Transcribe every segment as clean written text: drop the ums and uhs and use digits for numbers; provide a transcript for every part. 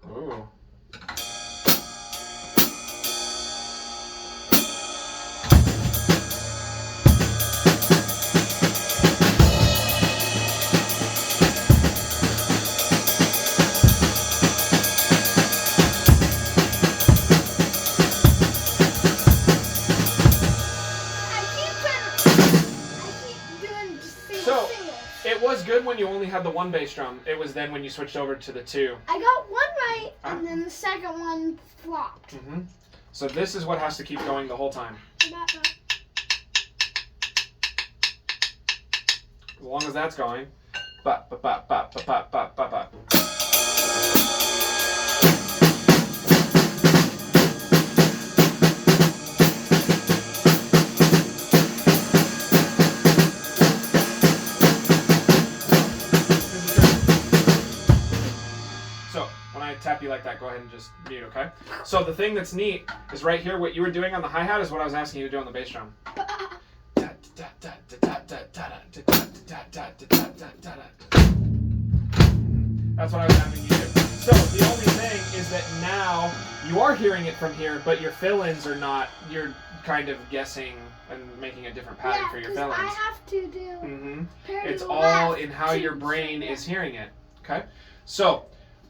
Ooh. It was good when you only had the one bass drum. It was then when you switched over to the two. I got one right, and then the second one flopped. Mm-hmm. So this is what has to keep going the whole time. As long as that's going. Ba ba ba ba ba ba ba ba ba. Tap you like that, go ahead and just mute, okay? So the thing that's neat is right here, what you were doing on the hi-hat is what I was asking you to do on the bass drum. That's what I was having you do. So the only thing is that now you are hearing it from here, but your fill-ins are not. You're kind of guessing and making a different pattern for your fill-ins. I have to do. It's all in how your brain is hearing it, okay? So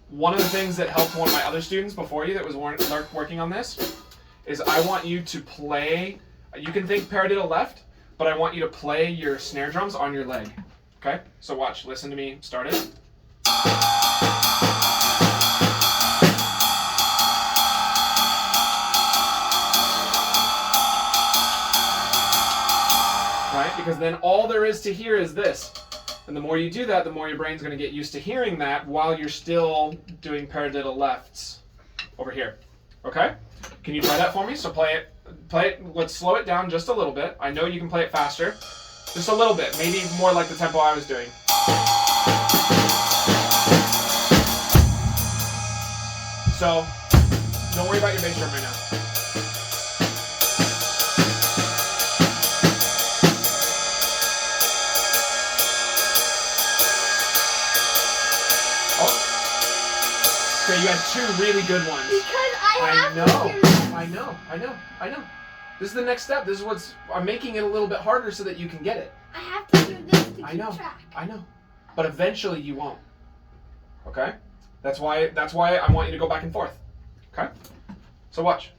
one of the things that helped one of my other students before you that was working on this is I want you to play, you can think paradiddle left, but I want you to play your snare drums on your leg. Okay? So watch, listen to me, start it. Right? Because then all there is to hear is this. And the more you do that, the more your brain's going to get used to hearing that while you're still doing paradiddle lefts over here. Okay? Can you try that for me? So play it. Let's slow it down just a little bit. I know you can play it faster. Just a little bit. Maybe more like the tempo I was doing. So, don't worry about your bass drum right now. You had two really good ones. Because I know. This is the next step. This is what's. I'm making it a little bit harder so that you can get it. I have to do this to keep track. I know. But eventually you won't. Okay? That's why I want you to go back and forth. Okay? So watch.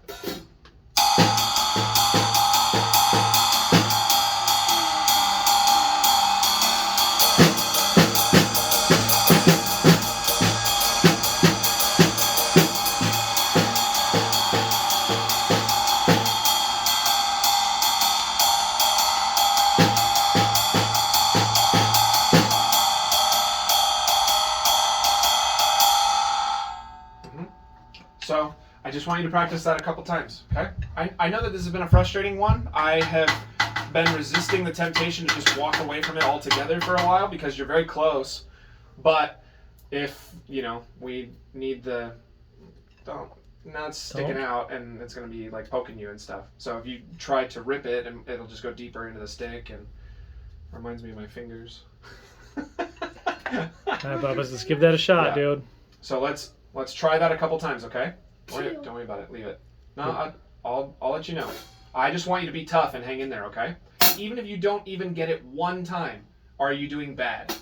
So I just want you to practice that a couple times, okay? I know that this has been a frustrating one. I have been resisting the temptation to just walk away from it altogether for a while because you're very close. But if, we need the... Now it's sticking out and it's going to be like poking you and stuff. So if you try to rip it, and it'll just go deeper into the stick and reminds me of my fingers. All right, Bubba, let's give that a shot, dude. So let's try that a couple times, okay? Don't worry about it. Leave it. No, I'll let you know. I just want you to be tough and hang in there, okay? Even if you don't even get it one time, are you doing bad?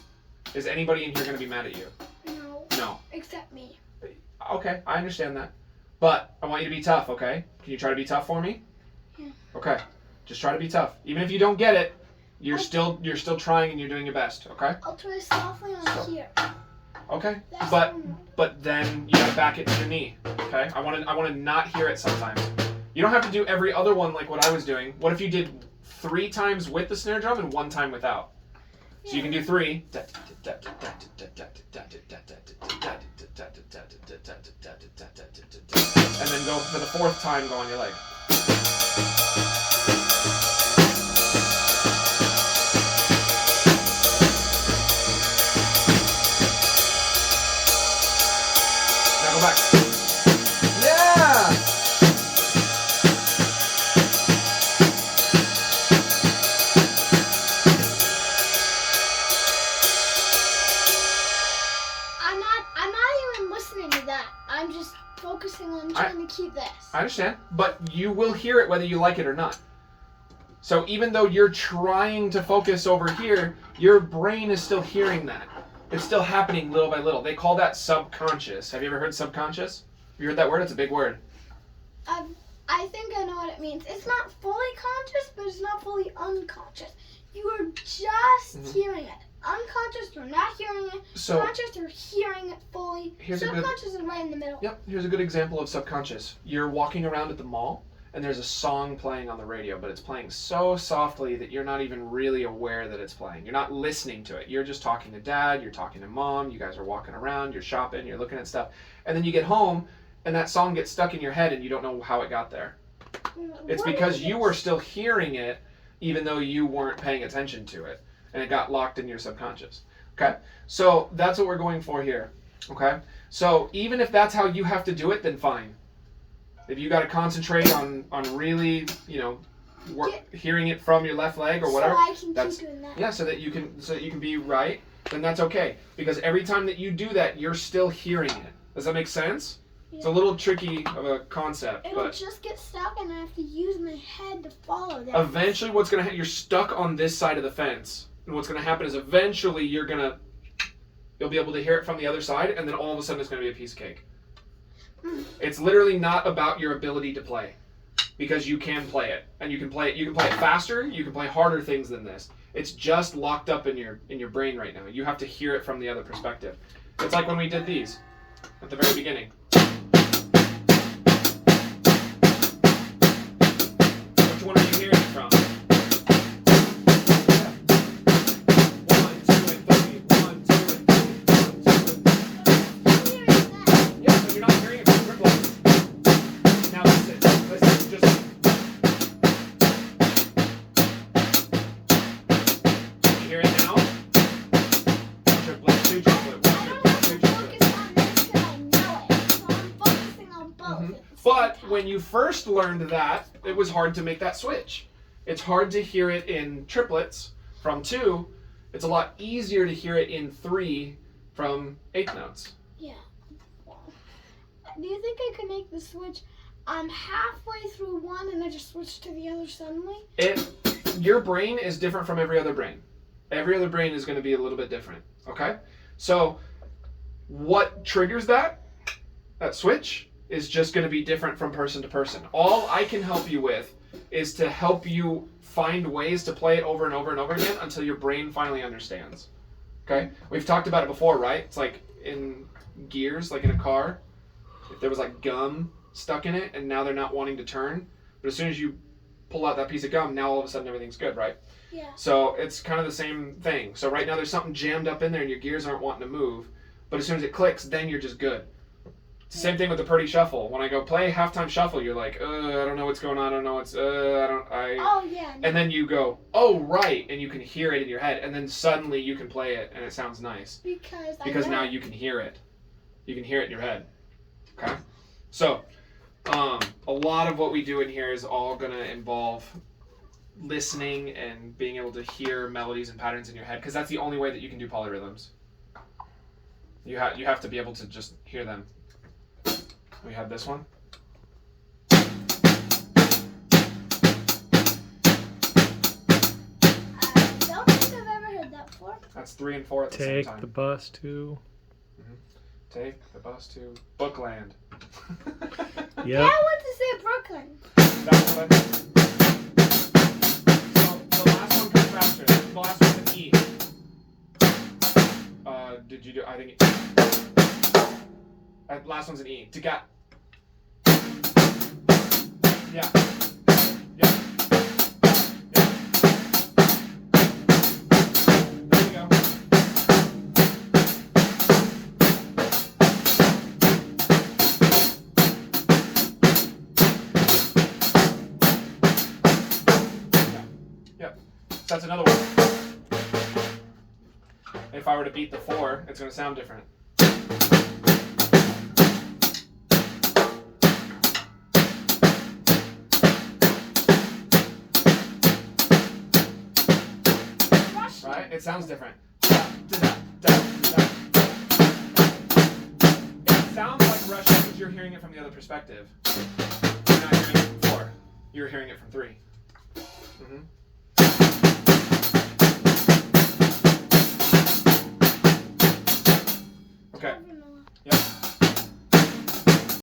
Is anybody in here going to be mad at you? No. No. Except me. Okay, I understand that. But I want you to be tough, okay? Can you try to be tough for me? Yeah. Okay. Just try to be tough. Even if you don't get it, you're still trying and you're doing your best, okay? I'll try softly on here. Okay. But then you gotta back it to your knee. Okay? I wanna not hear it sometimes. You don't have to do every other one like what I was doing. What if you did 3 times with the snare drum and 1 time without? So you can do 3. And then go for the 4th time, go on your leg. Now go back. Yeah! I'm not even listening to that. I'm just focusing on trying to keep this. I understand, but you will hear it whether you like it or not. So even though you're trying to focus over here, your brain is still hearing that. It's still happening little by little. They call that subconscious. Have you ever heard subconscious? Have you heard that word? It's a big word. I think I know what it means. It's not fully conscious, but it's not fully unconscious. You are just hearing it. Unconscious, you're not hearing it. So, conscious, you're hearing it fully. Subconscious is right in the middle. Yep, here's a good example of subconscious. You're walking around at the mall, and there's a song playing on the radio, but it's playing so softly that you're not even really aware that it's playing. You're not listening to it. You're just talking to dad, you're talking to mom, you guys are walking around, you're shopping, you're looking at stuff. And then you get home, and that song gets stuck in your head, and you don't know how it got there. It's because you were still hearing it, even though you weren't paying attention to it. And it got locked in your subconscious. Okay? So that's what we're going for here. Okay? So even if that's how you have to do it, then fine. If you got to concentrate on really, hearing it from your left leg or whatever, so I can keep doing that. Yeah, so that you can be right, then that's okay. Because every time that you do that, you're still hearing it. Does that make sense? Yeah. It's a little tricky of a concept. It'll just get stuck, and I have to use my head to follow that. Eventually, what's gonna happen? You're stuck on this side of the fence, and what's gonna happen is eventually you'll be able to hear it from the other side, and then all of a sudden it's gonna be a piece of cake. It's literally not about your ability to play, because you can play it, and you can play it faster, you can play harder things than this. It's just locked up in your brain right now. You have to hear it from the other perspective. It's like when we did these at the very beginning. Which one are you hearing it from? But when you first learned that, it was hard to make that switch. It's hard to hear it in triplets from 2. It's a lot easier to hear it in 3 from 8th notes. Yeah. Do you think I could make the switch? I'm halfway through one and I just switch to the other suddenly? Your brain is different from every other brain. Every other brain is going to be a little bit different. Okay? So what triggers that switch is just going to be different from person to person. All I can help you with is to help you find ways to play it over and over and over again until your brain finally understands. Okay? We've talked about it before, right? It's like in gears, like in a car. If there was like gum stuck in it and now they're not wanting to turn, but as soon as you pull out that piece of gum, now all of a sudden everything's good, right? Yeah. So it's kind of the same thing. So right now there's something jammed up in there and your gears aren't wanting to move, but as soon as it clicks, then you're just good. Same thing with the Purdy Shuffle. When I go play halftime shuffle, you're like, I don't know what's going on. I don't know what's, Oh, yeah. And then you go, oh, right. And you can hear it in your head. And then suddenly you can play it and it sounds nice. Because now you can hear it. You can hear it in your head. Okay? So, a lot of what we do in here is all going to involve listening and being able to hear melodies and patterns in your head. Because that's the only way that you can do polyrhythms. You have to be able to just hear them. We have this one. I don't think I've ever heard that before. That's 3 and 4 at the same time. Take the bus to... Take the bus to Bookland. Yep. I want to say Brooklyn. That's what I meant. So the last one comes faster. The last one's an E. Did you do? I think. Last one's an E. To get. Yeah. Yeah. Yeah. There you go. Yeah. That's another one. If I were to beat the 4, it's going to sound different. Right? It sounds different. It sounds like rush it because you're hearing it from the other perspective. You're not hearing it from 4. You're hearing it from 3. Mm-hmm. Okay. Yep.